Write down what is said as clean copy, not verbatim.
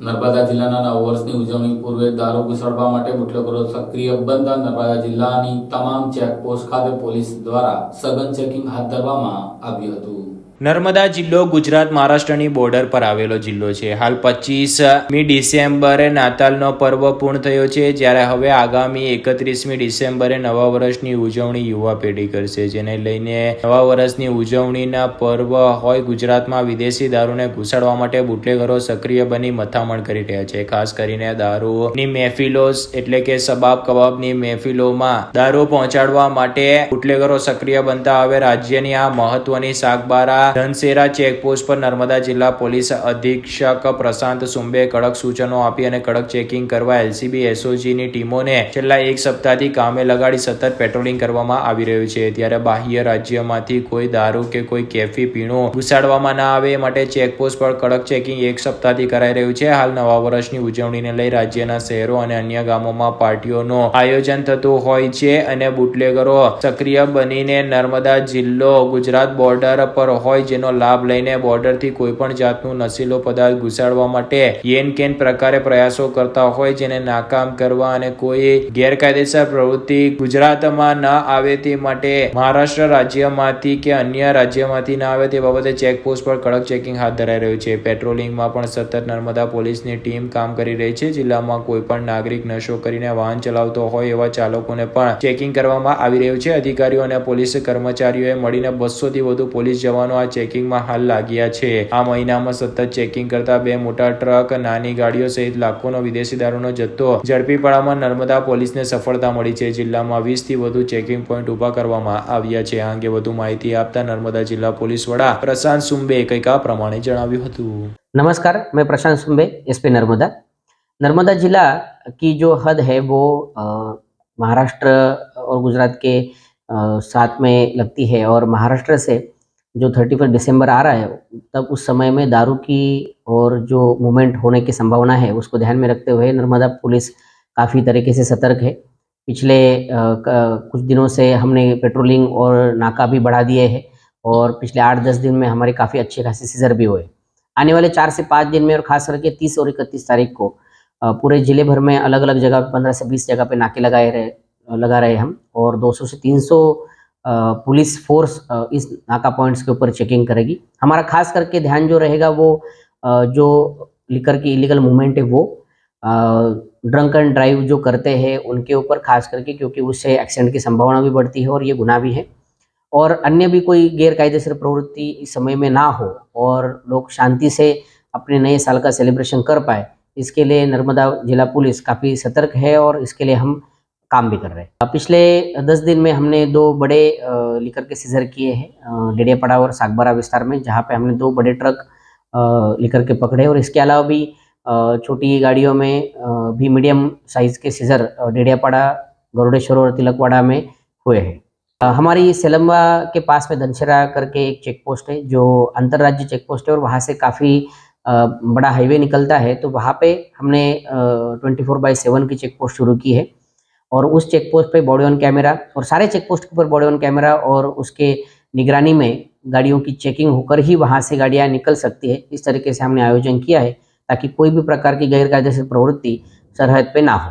નર્મદા જિલ્લાના નવ વર્ષની ઉજવણી પૂર્વે દારૂ ઘુસાડવા માટે બુટલેગરો સક્રિય બનતા નર્મદા જિલ્લાની તમામ ચેકપોસ્ટ ખાતે પોલીસ દ્વારા સઘન ચેકિંગ હાથ ધરવામાં આવ્યું હતું। નર્મદા જિલ્લો ગુજરાત મહારાષ્ટ્રની બોર્ડર પર આવેલો જિલ્લો છે। હાલ 25મી ડિસેમ્બરે નાતાલનો પર્વ પૂર્ણ થયો છે, જ્યારે હવે આગામી 31મી ડિસેમ્બરે નવા વર્ષની ઉજવણી યુવા પેઢી કરશે, જેને લઈને નવા વર્ષની ઉજવણીના પર્વ હોય ગુજરાતમાં વિદેશી દારૂને ઘુસાડવા માટે બુટલેગરો સક્રિય બની મથામણ કરી રહ્યા છે। ખાસ કરીને દારૂની મહેફિલો એટલે કે સબાબ કબાબની મહેફિલોમાં દારૂ પહોંચાડવા માટે બુટલેગરો સક્રિય બનતા હવે રાજ્યની આ મહત્વની શાકબારા ધનસેરા ચેકપોસ્ટ પર નર્મદા જિલ્લા પોલીસ અધિક્ષક પ્રશાંત સુંબે કડક સૂચનો આપી અને કડક ચેકિંગ કરવા એલસીબી એસઓજીની ટીમોને છેલ્લા એક સપ્તાહથી કામે લગાડી સતત પેટ્રોલિંગ કરવામાં આવી રહ્યું છે। ત્યારે બાહ્ય રાજ્યમાંથી કોઈ દારૂ કે કોઈ કેફી પીણું ઘુસાડવામાં ના આવે એ માટે ચેકપોસ્ટ પર કડક ચેકિંગ એક સપ્તાહથી કરાઈ રહ્યું છે। હાલ નવા વર્ષની ઉજવણીને લઈ રાજ્યના શહેરો અને અન્ય ગામોમાં પાર્ટીઓનું આયોજન થતું હોય છે અને બુટલેગરો સક્રિય બનીને નર્મદા જિલ્લો ગુજરાત બોર્ડર પર હોય જેનો લાભ લઈને બોર્ડરથી કોઈ પણ જાતનું નશીલો પદાર્થ ઘુસાડવા માટે યેન કેન પ્રકારે પ્રયાસો કરતા હોય, જેને નાકામ કરવા અને કોઈ ગેરકાયદેસર પ્રવૃત્તિ ગુજરાતમાં ન આવે તે માટે મહારાષ્ટ્ર રાજ્યમાંથી કે અન્ય રાજ્યમાંથી ના આવે તે બાબતે ચેકપોસ્ટ પર કડક ચેકિંગ હાથ ધરાઈ રહ્યું છે। પેટ્રોલિંગમાં પણ સતત નર્મદા પોલીસની ટીમ કામ કરી રહી છે। જિલ્લામાં કોઈ પણ નાગરિક નશો કરીને વાહન ચલાવતો હોય એવા ચાલકોને પણ ચેકિંગ કરવામાં આવી રહ્યું છે। અધિકારીઓ અને પોલીસ કર્મચારીઓએ મળીને 200 થી વધુ પોલીસ જવાનો આ ચેકિંગમાં હાલ લાગ્યા છે। આ મહિનામાં સતત ચેકિંગ કરતા 2 મોટા ટ્રક, નાની ગાડીઓ સહિત લાખોનો વિદેશી દારૂનો જથ્થો ઝડપી પાડવામાં નર્મદા પોલીસને સફળતા મળી છે। જિલ્લામાં 20 થી વધુ ચેકિંગ પોઈન્ટ ઉભા કરવામાં આવ્યા છે। આ અંગે વધુ માહિતી આપતા નર્મદા જિલ્લા પોલીસ વડા પ્રશાંત સુંબે કંઈક આ પ્રમાણે જણાવ્યું હતું। नमस्कार, मैं प्रशांत सुंबे, एसपी नर्मदा। नर्मदा जिला की जो हद है वो महाराष्ट्र और गुजरात के साथ में लगती है और महाराष्ट्र से जो 31 दिसंबर आ रहा है तब उस समय में दारू की और जो मूवमेंट होने की संभावना है उसको ध्यान में रखते हुए नर्मदा पुलिस काफ़ी तरीके से सतर्क है। पिछले कुछ दिनों से हमने पेट्रोलिंग और नाका भी बढ़ा दिए हैं और पिछले 8-10 दिन में हमारे काफ़ी अच्छे खासे सीजर भी हुए। आने वाले 4 से 5 दिन में और खास करके 30 और 31 तारीख को पूरे ज़िले भर में अलग अलग जगह 15 से 20 जगह पे नाके लगा रहे हम और 200 से 300 पुलिस फोर्स इस नाका पॉइंट्स के ऊपर चेकिंग करेगी। हमारा खास करके ध्यान जो रहेगा वो जो लिकर की इलीगल मूवमेंट है वो ड्रंक एंड ड्राइव जो करते हैं उनके ऊपर खास करके, क्योंकि उससे एक्सीडेंट की संभावना भी बढ़ती है और ये गुनाह भी है। और अन्य भी कोई गैरकायदेसर प्रवृत्ति इस समय में ना हो और लोग शांति से अपने नए साल का सेलिब्रेशन कर पाए, इसके लिए नर्मदा जिला पुलिस काफ़ी सतर्क है और इसके लिए हम काम भी कर रहे हैं। पिछले 10 दिन में हमने 2 बड़े लिकर के सीजर किए हैं डेडियापाड़ा और सागबारा विस्तार में, जहाँ पे हमने 2 बड़े ट्रक लिकर के पकड़े और इसके अलावा भी छोटी गाड़ियों में भी मीडियम साइज़ के सीजर डेडियापाड़ा, गरुड़ेश्वर और तिलकवाड़ा में हुए हैं। हमारी सेलम्बा के पास में धनसेरा करके एक चेक पोस्ट है जो अंतर्राज्य चेक पोस्ट है और वहाँ से काफ़ी बड़ा हाईवे निकलता है, तो वहाँ पे हमने 24/7 की चेक पोस्ट शुरू की है और उस चेक पोस्ट पे बॉडी ऑन कैमरा और सारे चेक पोस्ट के ऊपर बॉडी ऑन कैमरा और उसके निगरानी में गाड़ियों की चेकिंग होकर ही वहाँ से गाड़ियाँ निकल सकती है। इस तरीके से हमने आयोजन किया है ताकि कोई भी प्रकार की गैरकायदेसर प्रवृत्ति सरहद पे ना हो।